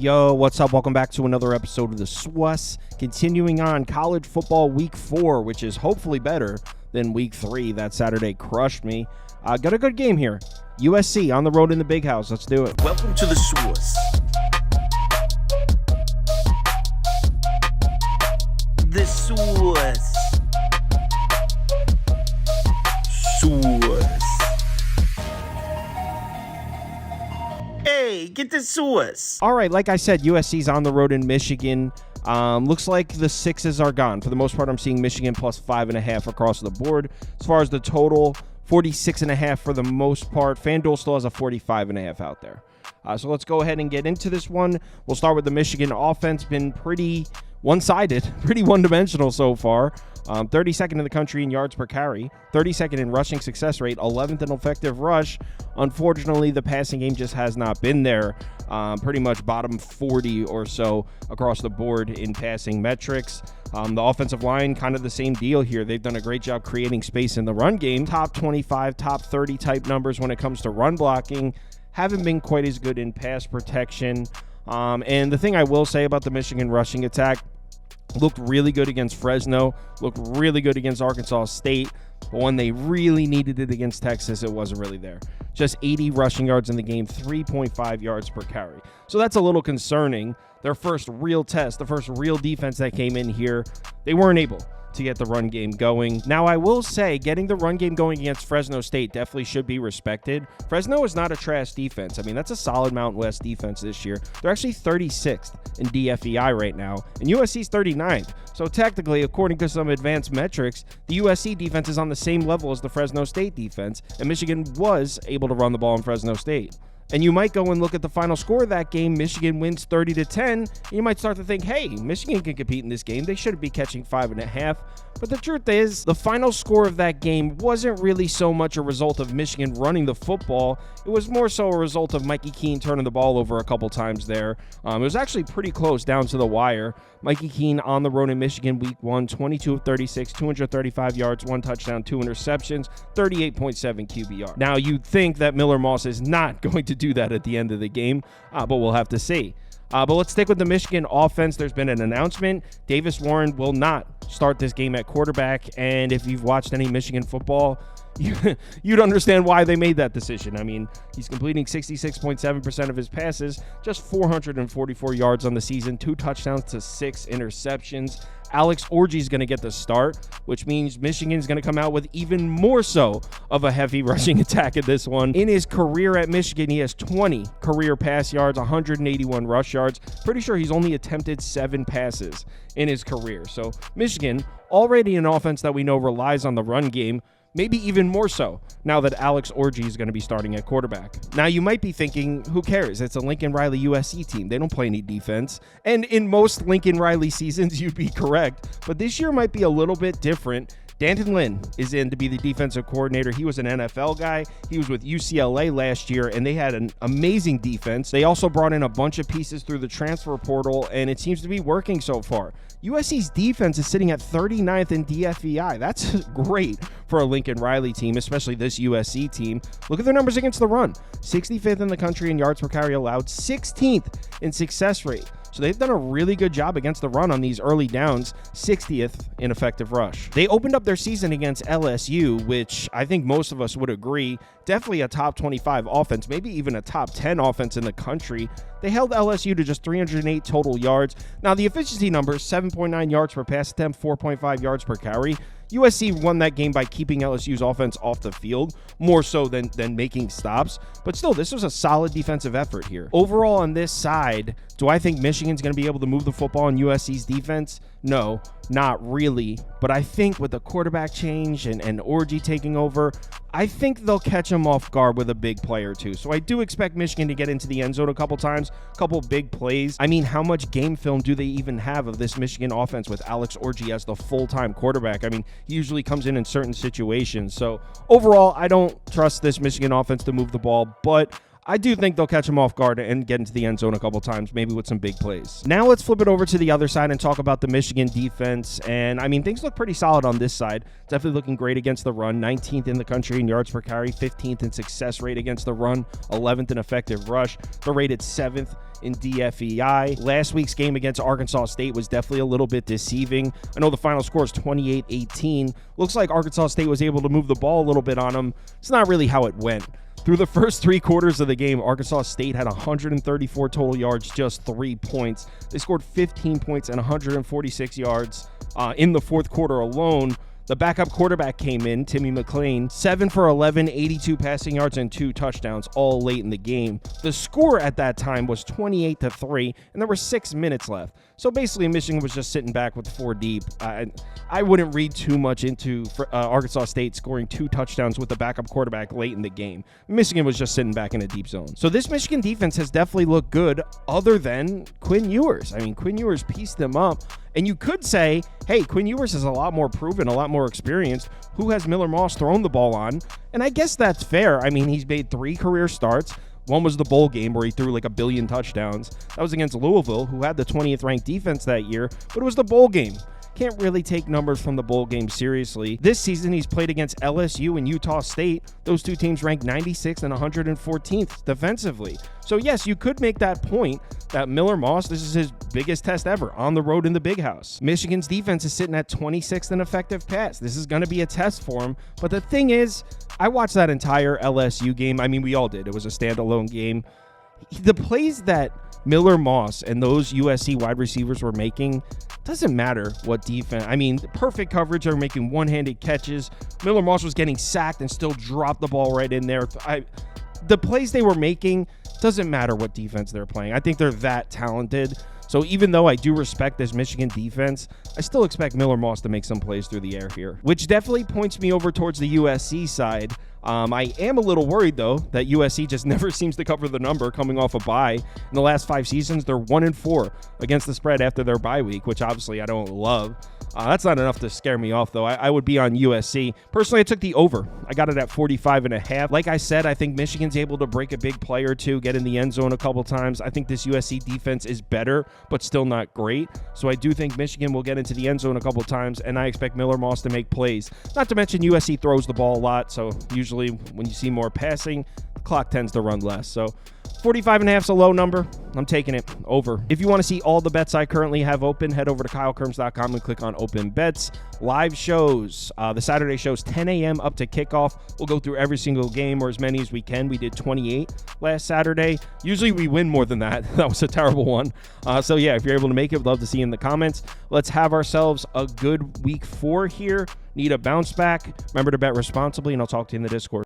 Yo, what's up? Welcome back to another episode of the SWUS. Continuing on college football week 4, which is hopefully better than week 3. That Saturday crushed me. Got a good game here. USC on the road in the big house. Let's do it. Welcome to the SWUS. The SWUS. SWUS. Hey, get the SWUS. All right, like I said, USC's on the road in Michigan. Looks like the 6s are gone. For the most part, I'm seeing Michigan plus 5.5 across the board. As far as the total, 46.5 for the most part. FanDuel still has a 45.5 out there. So let's go ahead and get into this one. We'll start with the Michigan offense. Been pretty one-sided, pretty one-dimensional so far. 32nd in the country in yards per carry, 32nd in rushing success rate, 11th in effective rush. Unfortunately, the passing game just has not been there. Pretty much bottom 40 or so across the board in passing metrics. The offensive line, kind of the same deal here. They've done a great job creating space in the run game. Top 25, top 30 type numbers when it comes to run blocking. Haven't been quite as good in pass protection. And the thing I will say about the Michigan rushing attack, looked really good against Fresno, looked really good against Arkansas State, but when they really needed it against Texas, it wasn't really there. Just 80 rushing yards in the game, 3.5 yards per carry. So that's a little concerning. Their first real test, the first real defense that came in here, they weren't able to get the run game going. Now, I will say, getting the run game going against Fresno State definitely should be respected. Fresno is not a trash defense. I mean, that's a solid Mountain West defense this year. They're actually 36th in DFEI right now, and USC's 39th. So technically, according to some advanced metrics, the USC defense is on the same level as the Fresno State defense, and Michigan was able to run the ball in Fresno State. And you might go and look at the final score of that game. Michigan wins 30-10. And you might start to think, hey, Michigan can compete in this game. They shouldn't be catching 5.5. But the truth is, the final score of that game wasn't really so much a result of Michigan running the football. It was more so a result of Mikey Keene turning the ball over a couple times there. It was actually pretty close down to the wire. Mikey Keene on the road in Michigan week 1, 22 of 36, 235 yards, 1 touchdown, 2 interceptions, 38.7 QBR. Now, you'd think that Miller Moss is not going to do that at the end of the game, but we'll have to see. But let's stick with the Michigan offense. There's been an announcement. Davis Warren will not start this game at quarterback, and if you've watched any Michigan football, you'd understand why they made that decision. I mean, he's completing 66.7% of his passes, just 444 yards on the season, 2 touchdowns to 6 interceptions. Alex Orji's going to get the start, which means Michigan's going to come out with even more so of a heavy rushing attack at this one. In his career at Michigan, he has 20 career pass yards, 181 rush yards. Pretty sure he's only attempted 7 passes in his career. So Michigan, already an offense that we know relies on the run game, maybe even more so now that Alex Orji is going to be starting at quarterback. Now, you might be thinking, who cares? It's a Lincoln Riley USC team. They don't play any defense. And in most Lincoln Riley seasons, you'd be correct. But this year might be a little bit different. Danton Lynn is in to be the defensive coordinator. He was an NFL guy. He was with UCLA last year, and they had an amazing defense. They also brought in a bunch of pieces through the transfer portal, and it seems to be working so far. USC's defense is sitting at 39th in DFEI. That's great for a Lincoln Riley team, especially this USC team. Look at their numbers against the run. 65th in the country in yards per carry allowed, 16th in success rate. So they've done a really good job against the run on these early downs, 60th in effective rush. They opened up their season against LSU, which I think most of us would agree, definitely a top 25 offense, maybe even a top 10 offense in the country. They held LSU to just 308 total yards. Now, the efficiency numbers, 7.9 yards per pass attempt, 4.5 yards per carry. USC won that game by keeping LSU's offense off the field, more so than making stops. But still, this was a solid defensive effort here. Overall, on this side, do I think Michigan's going to be able to move the football in USC's defense? No, not really. But I think with the quarterback change and Orji taking over, I think they'll catch him off guard with a big play or two. So I do expect Michigan to get into the end zone a couple times, a couple big plays. I mean, how much game film do they even have of this Michigan offense with Alex Orji as the full-time quarterback? I mean, he usually comes in certain situations. So overall, I don't trust this Michigan offense to move the ball, but I do think they'll catch him off guard and get into the end zone a couple times, maybe with some big plays. Now let's flip it over to the other side and talk about the Michigan defense. And I mean, things look pretty solid on this side. Definitely looking great against the run. 19th in the country in yards per carry, 15th in success rate against the run, 11th in effective rush. They're rated 7th in DFEI. Last week's game against Arkansas State was definitely a little bit deceiving. I know the final score is 28-18. Looks like Arkansas State was able to move the ball a little bit on them. It's not really how it went. Through the first 3 quarters of the game, Arkansas State had 134 total yards, just 3 points. They scored 15 points and 146 yards in the fourth quarter alone. The backup quarterback came in, Timmy McClain, 7 for 11, 82 passing yards and 2 touchdowns, all late in the game. The score at that time was 28-3, and there were 6 minutes left. So basically, Michigan was just sitting back with 4 deep. I wouldn't read too much into Arkansas State scoring 2 touchdowns with the backup quarterback late in the game. Michigan was just sitting back in a deep zone. So this Michigan defense has definitely looked good, other than Quinn Ewers. I mean, Quinn Ewers pieced them up. And you could say, hey, Quinn Ewers is a lot more proven, a lot more experienced. Who has Miller Moss thrown the ball on? And I guess that's fair. I mean, he's made 3 career starts. One was the bowl game where he threw like 1 billion touchdowns. That was against Louisville, who had the 20th ranked defense that year, but it was the bowl game. Can't really take numbers from the bowl game seriously. This season, he's played against LSU and Utah State. Those 2 teams ranked 96th and 114th defensively. So yes, you could make that point that Miller Moss, this is his biggest test ever on the road in the big house. Michigan's defense is sitting at 26th in effective pass. This is going to be a test for him. But the thing is, I watched that entire LSU game. I mean, we all did. It was a standalone game. The plays that Miller Moss and those USC wide receivers were making, doesn't matter what defense. I mean, perfect coverage. They're making one-handed catches. Miller Moss was getting sacked and still dropped the ball right in there. The plays they were making, doesn't matter what defense they're playing. I think they're that talented. So even though I do respect this Michigan defense, I still expect Miller Moss to make some plays through the air here, which definitely points me over towards the USC side. I am a little worried, though, that USC just never seems to cover the number coming off a bye. In the last 5 seasons, they're 1-4 against the spread after their bye week, which obviously I don't love. That's not enough to scare me off, though. I would be on USC. Personally, I took the over. I got it at 45.5. Like I said, I think Michigan's able to break a big play or two, get in the end zone a couple times. I think this USC defense is better, but still not great. So I do think Michigan will get into the end zone a couple times, and I expect Miller Moss to make plays. Not to mention USC throws the ball a lot, so usually when you see more passing, the clock tends to run less. So 45.5 is a low number. I'm taking it over. If you want to see all the bets I currently have open, head over to KyleKirms.com and click on Open Bets. Live shows. The Saturday shows 10 a.m. up to kickoff. We'll go through every single game, or as many as we can. We did 28 last Saturday. Usually we win more than that. That was a terrible one. So yeah, if you're able to make it, we'd love to see you in the comments. Let's have ourselves a good week 4 here. Need a bounce back. Remember to bet responsibly, and I'll talk to you in the Discord.